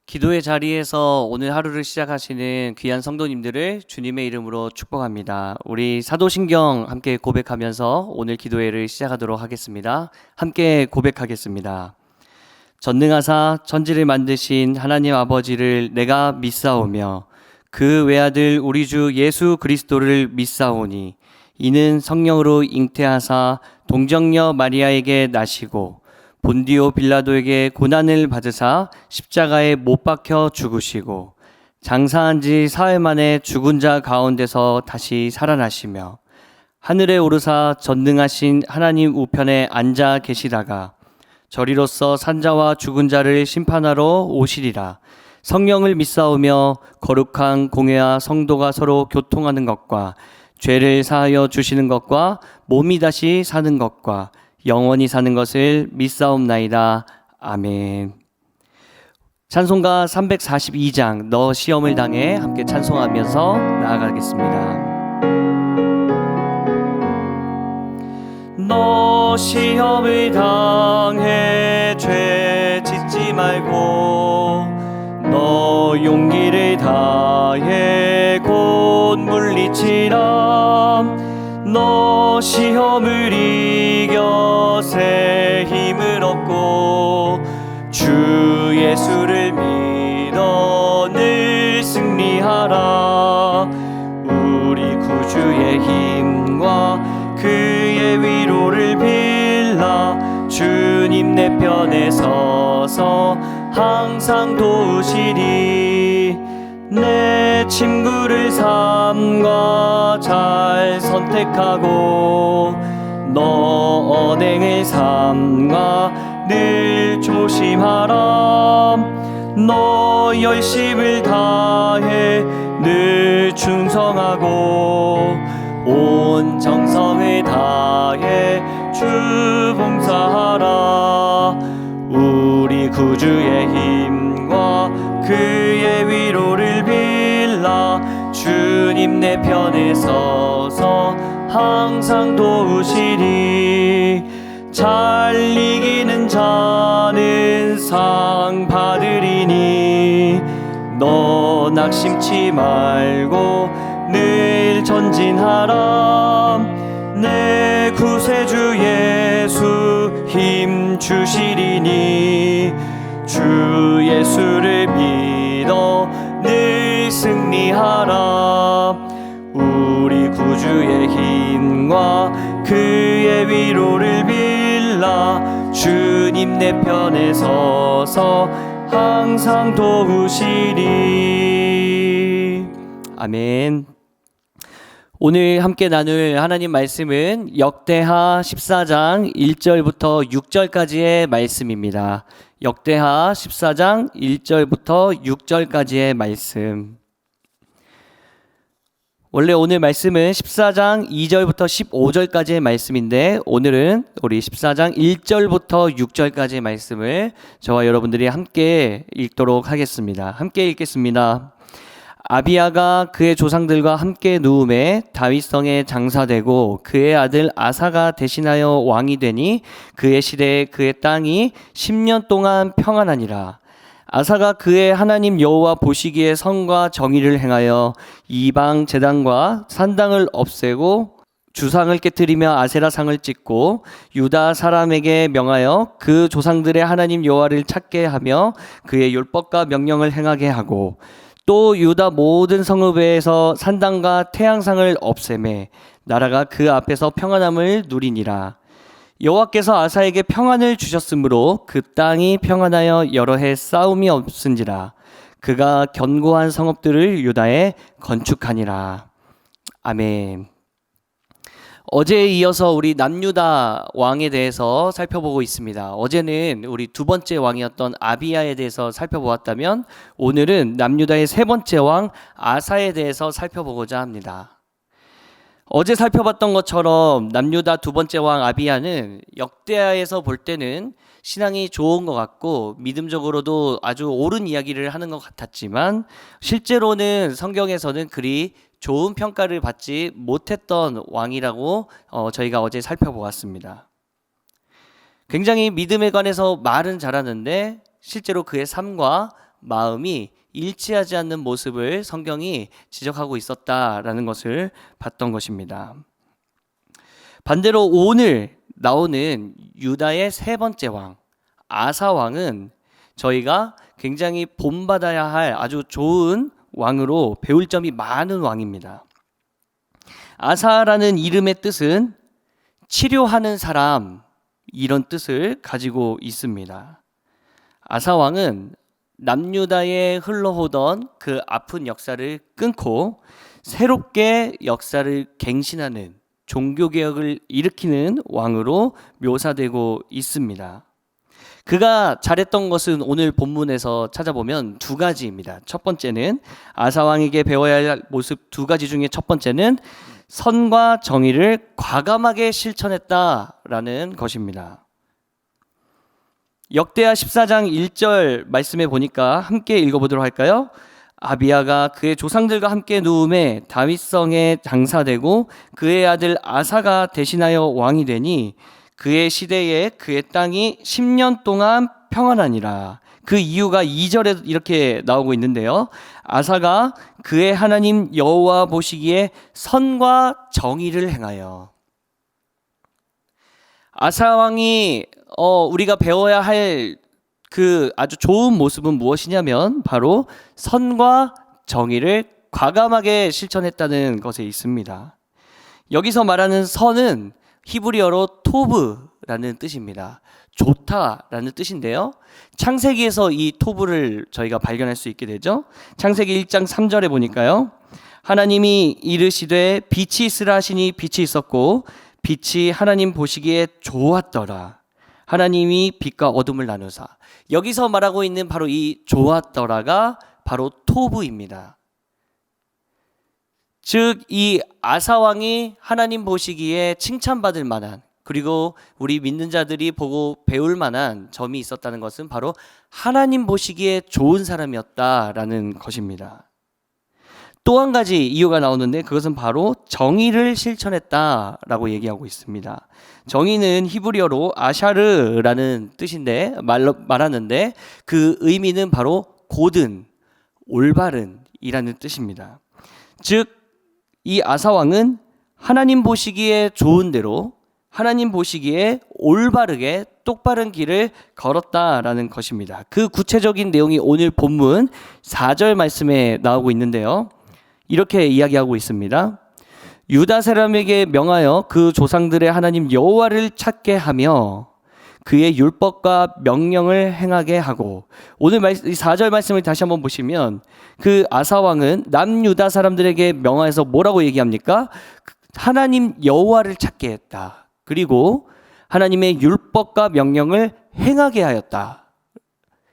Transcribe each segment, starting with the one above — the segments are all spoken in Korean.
기도의 자리에서 오늘 하루를 시작하시는 귀한 성도님들을 주님의 이름으로 축복합니다. 우리 사도신경 함께 고백하면서 오늘 기도회를 시작하도록 하겠습니다. 함께 고백하겠습니다. 전능하사 천지를 만드신 하나님 아버지를 내가 믿사오며 그 외아들 우리 주 예수 그리스도를 믿사오니 이는 성령으로 잉태하사 동정녀 마리아에게 나시고 본디오 빌라도에게 고난을 받으사 십자가에 못 박혀 죽으시고 장사한 지 사흘 만에 죽은 자 가운데서 다시 살아나시며 하늘에 오르사 전능하신 하나님 우편에 앉아 계시다가 저리로서 산자와 죽은 자를 심판하러 오시리라. 성령을 믿사오며 거룩한 공회와 성도가 서로 교통하는 것과 죄를 사하여 주시는 것과 몸이 다시 사는 것과 영원히 사는 것을 믿사옵나이다. 아멘. 찬송가 342장 너 시험을 당해 함께 찬송하면서 나아가겠습니다. 너 시험을 당해 죄 짓지 말고 너 용기를 다해 곧 물리치라. 너 시험을 이겨 새 힘을 얻고 주 예수를 믿어 늘 승리하라. 우리 구주의 힘과 그의 위로를 빌라. 주님 내 편에 서서 항상 도우시리. 내 친구를 삼가 잘 선택하고 너 언행을 삼가 늘 조심하라. 너 열심을 다해 늘 충성하고 온 정성을 다해 주 봉사하라. 우리 구주의 힘과 그의 위로를 빌라. 주님 내 편에 서서 항상 도우시리. 잘 이기는 자는 상 받으리니 너 낙심치 말고 늘 전진하라. 내 구세주 예수 힘 주시리니 주 예수를 믿어 늘 승리하라. 우리 구주의 힘과 그의 위로를 빌라. 주님 내 편에 서서 항상 도우시리. 아멘. 오늘 함께 나눌 하나님 말씀은 역대하 14장 1절부터 6절까지의 말씀입니다. 역대하 14장 1절부터 6절까지의 말씀. 원래 오늘 말씀은 14장 2절부터 15절까지의 말씀인데 오늘은 우리 14장 1절부터 6절까지의 말씀을 저와 여러분들이 함께 읽도록 하겠습니다. 함께 읽겠습니다. 아비야가 그의 조상들과 함께 누움에 다윗성에 장사되고 그의 아들 아사가 대신하여 왕이 되니 그의 시대에 그의 땅이 10년 동안 평안하니라. 아사가 그의 하나님 여호와 보시기에 선과 정의를 행하여 이방 제단과 산당을 없애고 주상을 깨뜨리며 아세라상을 찍고 유다 사람에게 명하여 그 조상들의 하나님 여호와를 찾게 하며 그의 율법과 명령을 행하게 하고 또 유다 모든 성읍에서 산당과 태양상을 없애매 나라가 그 앞에서 평안함을 누리니라. 여호와께서 아사에게 평안을 주셨으므로 그 땅이 평안하여 여러 해 싸움이 없은지라. 그가 견고한 성읍들을 유다에 건축하니라. 아멘. 어제에 이어서 우리 남유다 왕에 대해서 살펴보고 있습니다. 어제는 우리 두 번째 왕이었던 아비야에 대해서 살펴보았다면 오늘은 남유다의 세 번째 왕 아사에 대해서 살펴보고자 합니다. 어제 살펴봤던 것처럼 남유다 두 번째 왕 아비야는 역대하에서 볼 때는 신앙이 좋은 것 같고 믿음적으로도 아주 옳은 이야기를 하는 것 같았지만 실제로는 성경에서는 그리 좋은 평가를 받지 못했던 왕이라고 저희가 어제 살펴보았습니다. 굉장히 믿음에 관해서 말은 잘하는데 실제로 그의 삶과 마음이 일치하지 않는 모습을 성경이 지적하고 있었다라는 것을 봤던 것입니다. 반대로 오늘 나오는 유다의 세 번째 왕 아사 왕은 저희가 굉장히 본받아야 할 아주 좋은 왕으로 배울 점이 많은 왕입니다. 아사라는 이름의 뜻은 치료하는 사람, 이런 뜻을 가지고 있습니다. 아사 왕은 남유다에 흘러오던 그 아픈 역사를 끊고 새롭게 역사를 갱신하는 종교개혁을 일으키는 왕으로 묘사되고 있습니다. 그가 잘했던 것은 오늘 본문에서 찾아보면 두 가지입니다. 첫 번째는 아사 왕에게 배워야 할 모습 두 가지 중에 첫 번째는 선과 정의를 과감하게 실천했다라는 것입니다. 역대하 14장 1절 말씀에 보니까 함께 읽어보도록 할까요? 아비야가 그의 조상들과 함께 누움에 다윗성에 장사되고 그의 아들 아사가 대신하여 왕이 되니 그의 시대에 그의 땅이 10년 동안 평안하니라. 그 이유가 2절에 이렇게 나오고 있는데요. 아사가 그의 하나님 여호와 보시기에 선과 정의를 행하여. 아사 왕이 우리가 배워야 할 그 아주 좋은 모습은 무엇이냐면 바로 선과 정의를 과감하게 실천했다는 것에 있습니다. 여기서 말하는 선은 히브리어로 토브라는 뜻입니다. 좋다라는 뜻인데요. 창세기에서 이 토브를 저희가 발견할 수 있게 되죠. 창세기 1장 3절에 보니까요. 하나님이 이르시되 빛이 있으라 하시니 빛이 있었고 빛이 하나님 보시기에 좋았더라. 하나님이 빛과 어둠을 나누사. 여기서 말하고 있는 바로 이 좋았더라가 바로 토브입니다. 즉 이 아사 왕이 하나님 보시기에 칭찬받을 만한, 그리고 우리 믿는 자들이 보고 배울 만한 점이 있었다는 것은 바로 하나님 보시기에 좋은 사람이었다라는 것입니다. 또 한 가지 이유가 나오는데 그것은 바로 정의를 실천했다라고 얘기하고 있습니다. 정의는 히브리어로 아샤르라는 뜻인데 말하는데 그 의미는 바로 고든, 올바른이라는 뜻입니다. 즉 이 아사 왕은 하나님 보시기에 좋은 대로 하나님 보시기에 올바르게 똑바른 길을 걸었다라는 것입니다. 그 구체적인 내용이 오늘 본문 4절 말씀에 나오고 있는데요. 이렇게 이야기하고 있습니다. 유다 사람에게 명하여 그 조상들의 하나님 여호와를 찾게 하며 그의 율법과 명령을 행하게 하고. 오늘 4절 말씀을 다시 한번 보시면 그 아사 왕은 남유다 사람들에게 명하여서 뭐라고 얘기합니까? 하나님 여호와를 찾게 했다. 그리고 하나님의 율법과 명령을 행하게 하였다.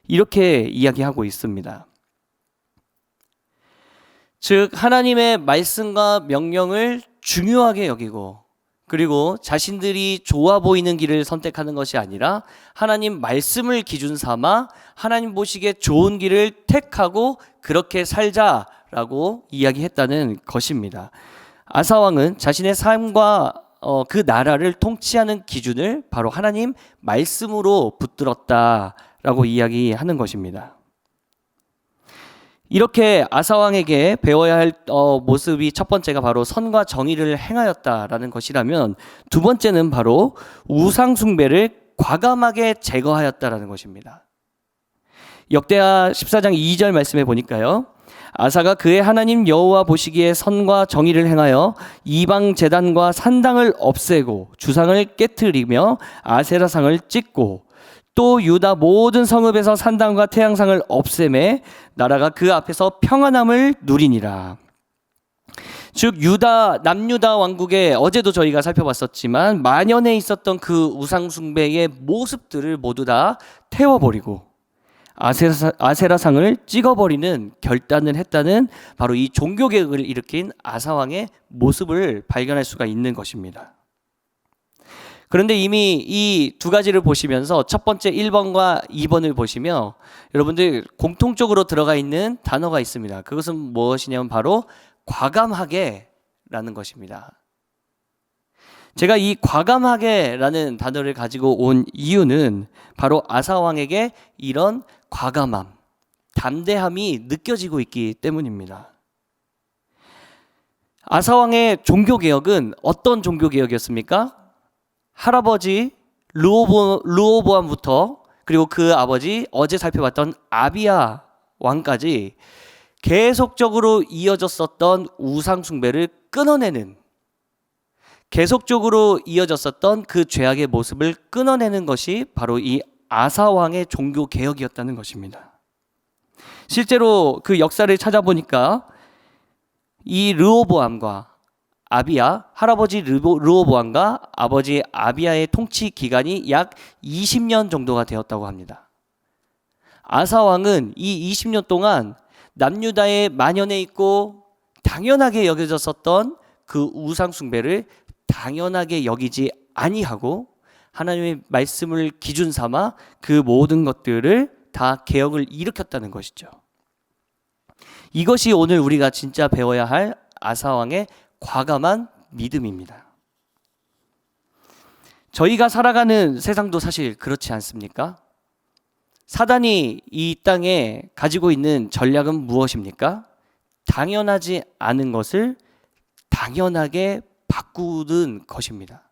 이렇게 이야기하고 있습니다. 즉 하나님의 말씀과 명령을 중요하게 여기고, 그리고 자신들이 좋아 보이는 길을 선택하는 것이 아니라 하나님 말씀을 기준 삼아 하나님 보시기에 좋은 길을 택하고 그렇게 살자라고 이야기했다는 것입니다. 아사 왕은 자신의 삶과 그 나라를 통치하는 기준을 바로 하나님 말씀으로 붙들었다라고 이야기하는 것입니다. 이렇게 아사 왕에게 배워야 할 모습이 첫 번째가 바로 선과 정의를 행하였다라는 것이라면, 두 번째는 바로 우상 숭배를 과감하게 제거하였다라는 것입니다. 역대하 14장 2절 말씀에 보니까요. 아사가 그의 하나님 여호와 보시기에 선과 정의를 행하여 이방 제단과 산당을 없애고 주상을 깨트리며 아세라상을 찢고 또 유다 모든 성읍에서 산당과 태양상을 없애매 나라가 그 앞에서 평안함을 누리니라. 즉 남유다 왕국에 어제도 저희가 살펴봤었지만 만연해 있었던 그 우상 숭배의 모습들을 모두 다 태워버리고 아세라상을 찍어버리는 결단을 했다는 바로 이 종교개혁을 일으킨 아사왕의 모습을 발견할 수가 있는 것입니다. 그런데 이미 이 두 가지를 보시면서 첫 번째 1번과 2번을 보시면 여러분들 공통적으로 들어가 있는 단어가 있습니다. 그것은 무엇이냐면 바로 과감하게 라는 것입니다. 제가 이 과감하게 라는 단어를 가지고 온 이유는 바로 아사 왕에게 이런 과감함, 담대함이 느껴지고 있기 때문입니다. 아사왕의 종교개혁은 어떤 종교개혁이었습니까? 할아버지 르호보암부터 그리고 그 아버지 어제 살펴봤던 아비야 왕까지 계속적으로 이어졌었던 우상 숭배를 끊어내는, 계속적으로 이어졌었던 그 죄악의 모습을 끊어내는 것이 바로 이 아사 왕의 종교 개혁이었다는 것입니다. 실제로 그 역사를 찾아보니까 이 르호보암과 아비야, 할아버지 르호보암과 아버지 아비야의 통치 기간이 약 20년 정도가 되었다고 합니다. 아사 왕은 이 20년 동안 남유다에 만연해 있고 당연하게 여겨졌었던 그 우상 숭배를 당연하게 여기지 아니하고 하나님의 말씀을 기준 삼아 그 모든 것들을 다 개혁을 일으켰다는 것이죠. 이것이 오늘 우리가 진짜 배워야 할 아사왕의 과감한 믿음입니다. 저희가 살아가는 세상도 사실 그렇지 않습니까? 사단이 이 땅에 가지고 있는 전략은 무엇입니까? 당연하지 않은 것을 당연하게 바꾸는 것입니다.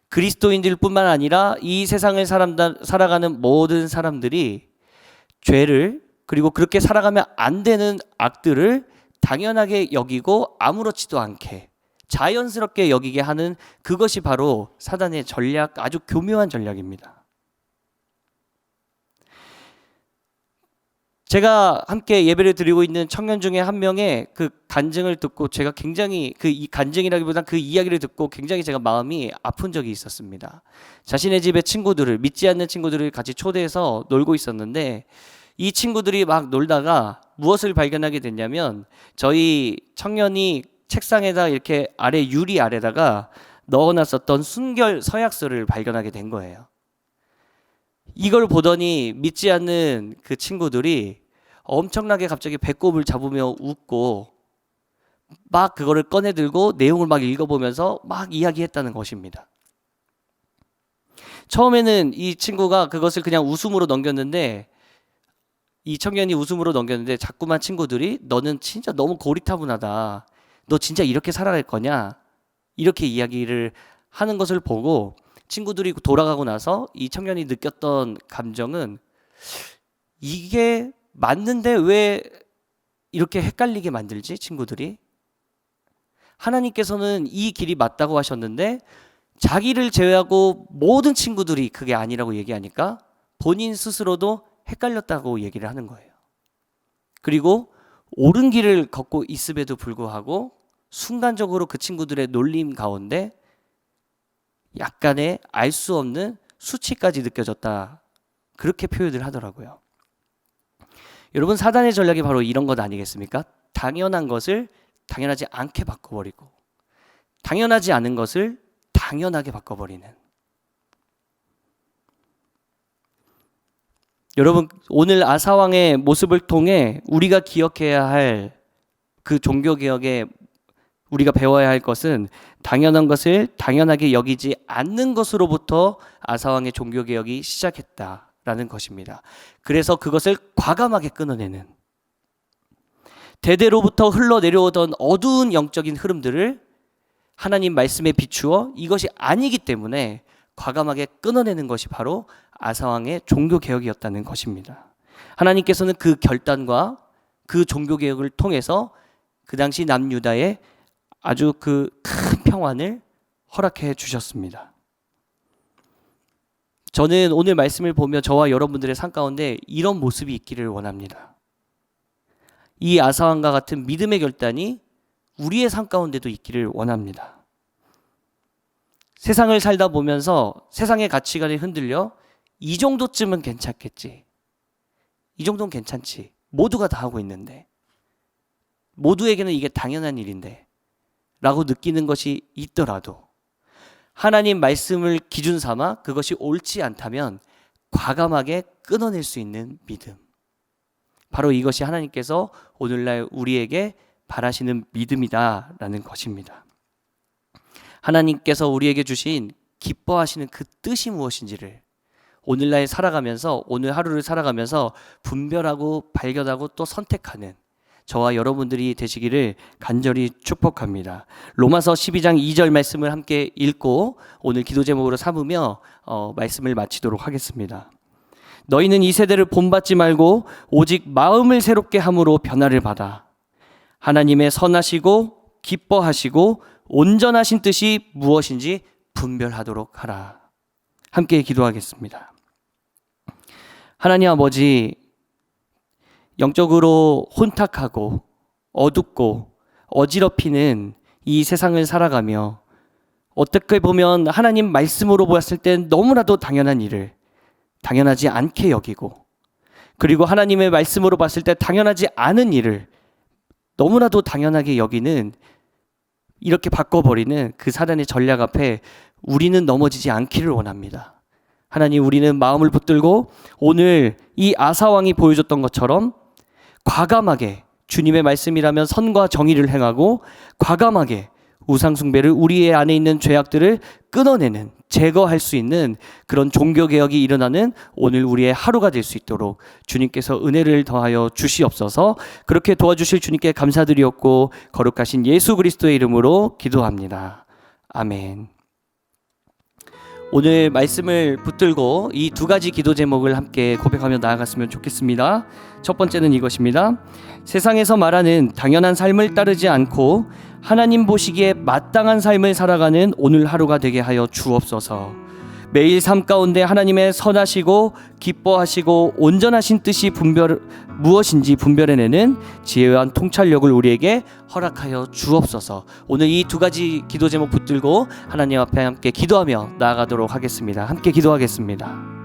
그리스도인들뿐만 아니라 이 세상을 살아가는 모든 사람들이 죄를, 그리고 그렇게 살아가면 안 되는 악들을 당연하게 여기고 아무렇지도 않게 자연스럽게 여기게 하는, 그것이 바로 사단의 전략, 아주 교묘한 전략입니다. 제가 함께 예배를 드리고 있는 청년 중에 한 명의 그 간증을 듣고 제가 굉장히 이 간증이라기보다는 그 이야기를 듣고 굉장히 제가 마음이 아픈 적이 있었습니다. 자신의 집에 친구들을, 믿지 않는 친구들을 같이 초대해서 놀고 있었는데 이 친구들이 막 놀다가 무엇을 발견하게 됐냐면 저희 청년이 책상에다 이렇게 아래 유리 아래다가 넣어놨었던 순결 서약서를 발견하게 된 거예요. 이걸 보더니 믿지 않는 그 친구들이 엄청나게 갑자기 배꼽을 잡으며 웃고 막 그거를 꺼내 들고 내용을 막 읽어보면서 막 이야기했다는 것입니다. 처음에는 이 친구가 그것을 그냥 웃음으로 넘겼는데, 이 청년이 웃음으로 넘겼는데 자꾸만 친구들이 너는 진짜 너무 고리타분하다, 너 진짜 이렇게 살아갈 거냐, 이렇게 이야기를 하는 것을 보고 친구들이 돌아가고 나서 이 청년이 느꼈던 감정은, 이게 맞는데 왜 이렇게 헷갈리게 만들지 친구들이? 하나님께서는 이 길이 맞다고 하셨는데 자기를 제외하고 모든 친구들이 그게 아니라고 얘기하니까 본인 스스로도 헷갈렸다고 얘기를 하는 거예요. 그리고 옳은 길을 걷고 있음에도 불구하고 순간적으로 그 친구들의 놀림 가운데 약간의 알 수 없는 수치까지 느껴졌다, 그렇게 표현을 하더라고요. 여러분, 사단의 전략이 바로 이런 것 아니겠습니까? 당연한 것을 당연하지 않게 바꿔버리고 당연하지 않은 것을 당연하게 바꿔버리는. 여러분, 오늘 아사왕의 모습을 통해 우리가 기억해야 할 그 종교개혁에 우리가 배워야 할 것은 당연한 것을 당연하게 여기지 않는 것으로부터 아사왕의 종교개혁이 시작했다라는 것입니다. 그래서 그것을 과감하게 끊어내는, 대대로부터 흘러내려오던 어두운 영적인 흐름들을 하나님 말씀에 비추어 이것이 아니기 때문에 과감하게 끊어내는 것이 바로 아사왕의 종교개혁이었다는 것입니다. 하나님께서는 그 결단과 그 종교개혁을 통해서 그 당시 남유다에 아주 그 큰 평안을 허락해 주셨습니다. 저는 오늘 말씀을 보며 저와 여러분들의 삶 가운데 이런 모습이 있기를 원합니다. 이 아사왕과 같은 믿음의 결단이 우리의 삶 가운데도 있기를 원합니다. 세상을 살다 보면서 세상의 가치관에 흔들려 이 정도쯤은 괜찮겠지, 이 정도는 괜찮지, 모두가 다 하고 있는데, 모두에게는 이게 당연한 일인데 라고 느끼는 것이 있더라도 하나님 말씀을 기준 삼아 그것이 옳지 않다면 과감하게 끊어낼 수 있는 믿음, 바로 이것이 하나님께서 오늘날 우리에게 바라시는 믿음이다라는 것입니다. 하나님께서 우리에게 주신 기뻐하시는 그 뜻이 무엇인지를 오늘날 살아가면서, 오늘 하루를 살아가면서 분별하고 발견하고 또 선택하는 저와 여러분들이 되시기를 간절히 축복합니다. 로마서 12장 2절 말씀을 함께 읽고 오늘 기도 제목으로 삼으며 말씀을 마치도록 하겠습니다. 너희는 이 세대를 본받지 말고 오직 마음을 새롭게 함으로 변화를 받아 하나님의 선하시고 기뻐하시고 온전하신 뜻이 무엇인지 분별하도록 하라. 함께 기도하겠습니다. 하나님 아버지, 영적으로 혼탁하고 어둡고 어지럽히는 이 세상을 살아가며 어떻게 보면 하나님 말씀으로 보았을 땐 너무나도 당연한 일을 당연하지 않게 여기고, 그리고 하나님의 말씀으로 봤을 때 당연하지 않은 일을 너무나도 당연하게 여기는, 이렇게 바꿔버리는 그 사단의 전략 앞에 우리는 넘어지지 않기를 원합니다. 하나님, 우리는 마음을 붙들고 오늘 이 아사왕이 보여줬던 것처럼 과감하게 주님의 말씀이라면 선과 정의를 행하고 과감하게 우상숭배를, 우리의 안에 있는 죄악들을 끊어내는, 제거할 수 있는 그런 종교개혁이 일어나는 오늘 우리의 하루가 될 수 있도록 주님께서 은혜를 더하여 주시옵소서. 그렇게 도와주실 주님께 감사드리옵고 거룩하신 예수 그리스도의 이름으로 기도합니다. 아멘. 오늘 말씀을 붙들고 이 두 가지 기도 제목을 함께 고백하며 나아갔으면 좋겠습니다. 첫 번째는 이것입니다. 세상에서 말하는 당연한 삶을 따르지 않고 하나님 보시기에 마땅한 삶을 살아가는 오늘 하루가 되게 하여 주옵소서. 매일 삶 가운데 하나님의 선하시고 기뻐하시고 온전하신 뜻이 무엇인지 분별해내는 지혜와 통찰력을 우리에게 허락하여 주옵소서. 오늘 이 두 가지 기도 제목 붙들고 하나님 앞에 함께 기도하며 나아가도록 하겠습니다. 함께 기도하겠습니다.